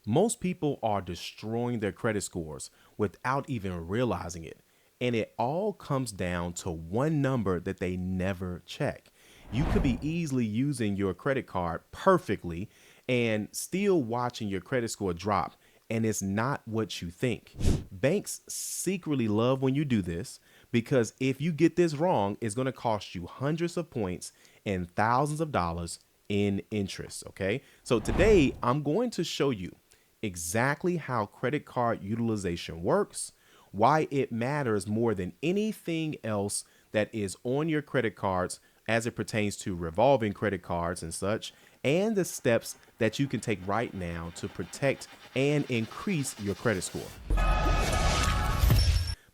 Most people are destroying their credit scores without even realizing it. And it all comes down to one number that they never check. You could be easily using your credit card perfectly and still watching your credit score drop. And it's not what you think. Banks secretly love when you do this because if you get this wrong, it's going to cost you hundreds of points and thousands of dollars in interest. Okay. So today I'm going to show you exactly how credit card utilization works, why it matters more than anything else that is on your credit cards as it pertains to revolving credit cards and such, and the steps that you can take right now to protect and increase your credit score.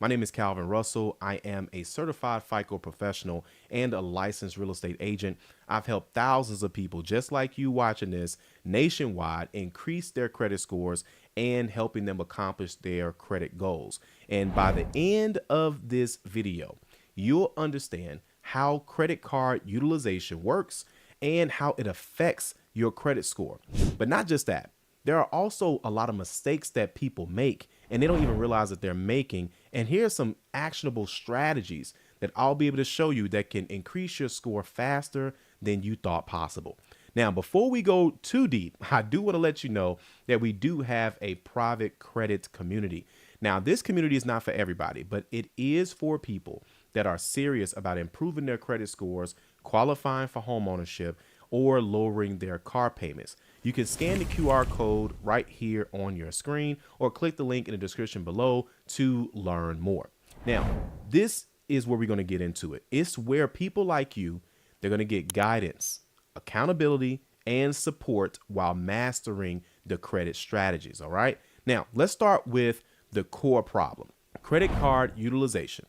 My name is Calvin Russell. I am a certified FICO professional and a licensed real estate agent. I've helped thousands of people just like you watching this nationwide increase their credit scores and helping them accomplish their credit goals. And by the end of this video, you'll understand how credit card utilization works and how it affects your credit score. But not just that. There are also a lot of mistakes that people make and they don't even realize that they're making. And here's some actionable strategies that I'll be able to show you that can increase your score faster than you thought possible. Now, before we go too deep, I do want to let you know that we do have a private credit community. Now, this community is not for everybody, but it is for people that are serious about improving their credit scores, qualifying for home ownership, or lowering their car payments. You can scan the QR code right here on your screen or click the link in the description below to learn more. Now, this is where we're going to get into it. It's where people like you, they're going to get guidance, accountability, and support while mastering the credit strategies. All right. Now, let's start with the core problem. Credit card utilization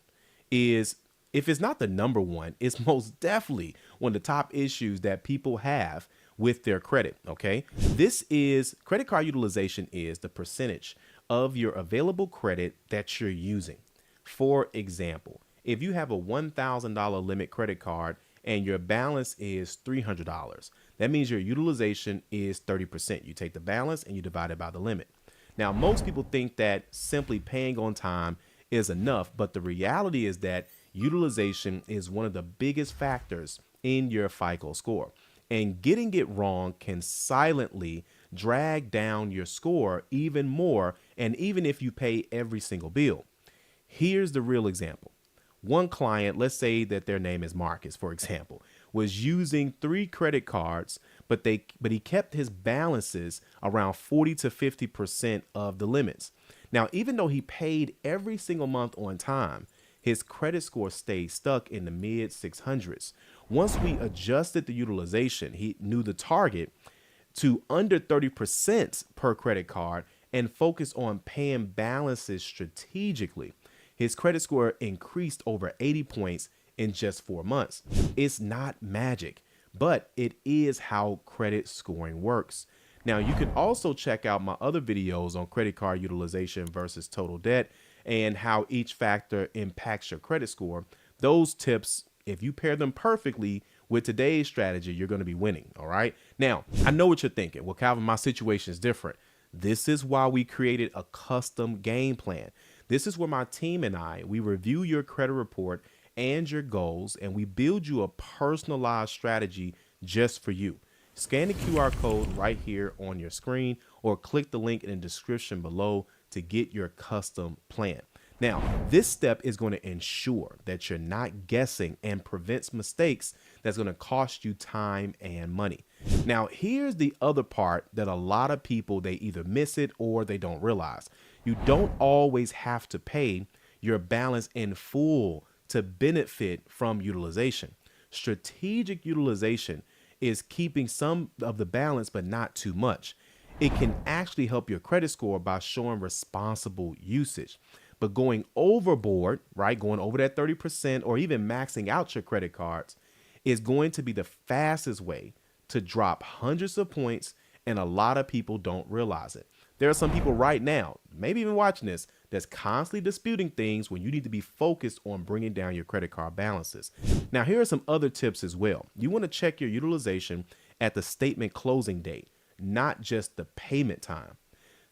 is, if it's not the number one, it's most definitely one of the top issues that people have with their credit. Okay. Credit card utilization is the percentage of your available credit that you're using. For example, if you have a $1,000 limit credit card and your balance is $300, that means your utilization is 30%. You take the balance and you divide it by the limit. Now, most people think that simply paying on time is enough, but the reality is that utilization is one of the biggest factors in your FICO score, and getting it wrong can silently drag down your score even more. And even if you pay every single bill, here's the real example. One client, let's say that their name is Marcus, for example, was using 3 credit cards, but he kept his balances around 40 to 50% of the limits. Now, even though he paid every single month on time, his credit score stayed stuck in the mid 600s. Once we adjusted the utilization, he knew the target to under 30% per credit card and focused on paying balances strategically. His credit score increased over 80 points in just 4 months. It's not magic, but it is how credit scoring works. Now, you can also check out my other videos on credit card utilization versus total debt and how each factor impacts your credit score. Those tips, if you pair them perfectly with today's strategy, you're going to be winning. All right. Now, I know what you're thinking. Well, Calvin, my situation is different. This is why we created a custom game plan. This is where my team and we review your credit report and your goals, and we build you a personalized strategy just for you. Scan the QR code right here on your screen or click the link in the description below to get your custom plan. Now, this step is going to ensure that you're not guessing and prevents mistakes that's going to cost you time and money. Now, here's the other part that a lot of people, they either miss it or they don't realize. You don't always have to pay your balance in full to benefit from utilization. Strategic utilization is keeping some of the balance, but not too much. It can actually help your credit score by showing responsible usage. But going overboard, right, going over that 30% or even maxing out your credit cards is going to be the fastest way to drop hundreds of points, and a lot of people don't realize it. There are some people right now, maybe even watching this, that's constantly disputing things when you need to be focused on bringing down your credit card balances. Now, here are some other tips as well. You want to check your utilization at the statement closing date, not just the payment time.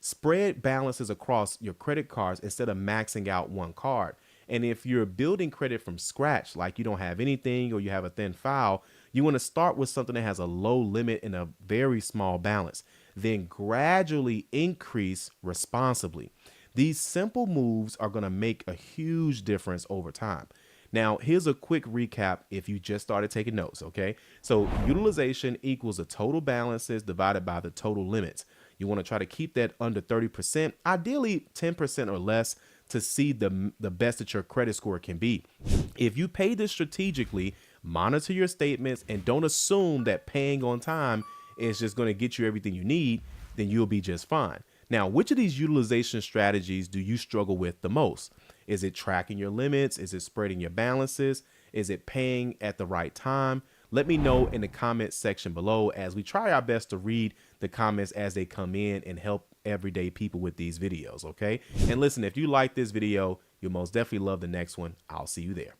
Spread balances across your credit cards instead of maxing out one card. And if you're building credit from scratch, like you don't have anything or you have a thin file, you want to start with something that has a low limit and a very small balance, then gradually increase responsibly. These simple moves are going to make a huge difference over time. Now, here's a quick recap if you just started taking notes, okay? So utilization equals the total balances divided by the total limits. You want to try to keep that under 30%, ideally 10% or less, to see the best that your credit score can be. If you pay this strategically, monitor your statements, and don't assume that paying on time is just going to get you everything you need, then you'll be just fine. Now, which of these utilization strategies do you struggle with the most? Is it tracking your limits? Is it spreading your balances? Is it paying at the right time? Let me know in the comments section below, as we try our best to read the comments as they come in and help everyday people with these videos, okay? And listen, if you like this video, you'll most definitely love the next one. I'll see you there.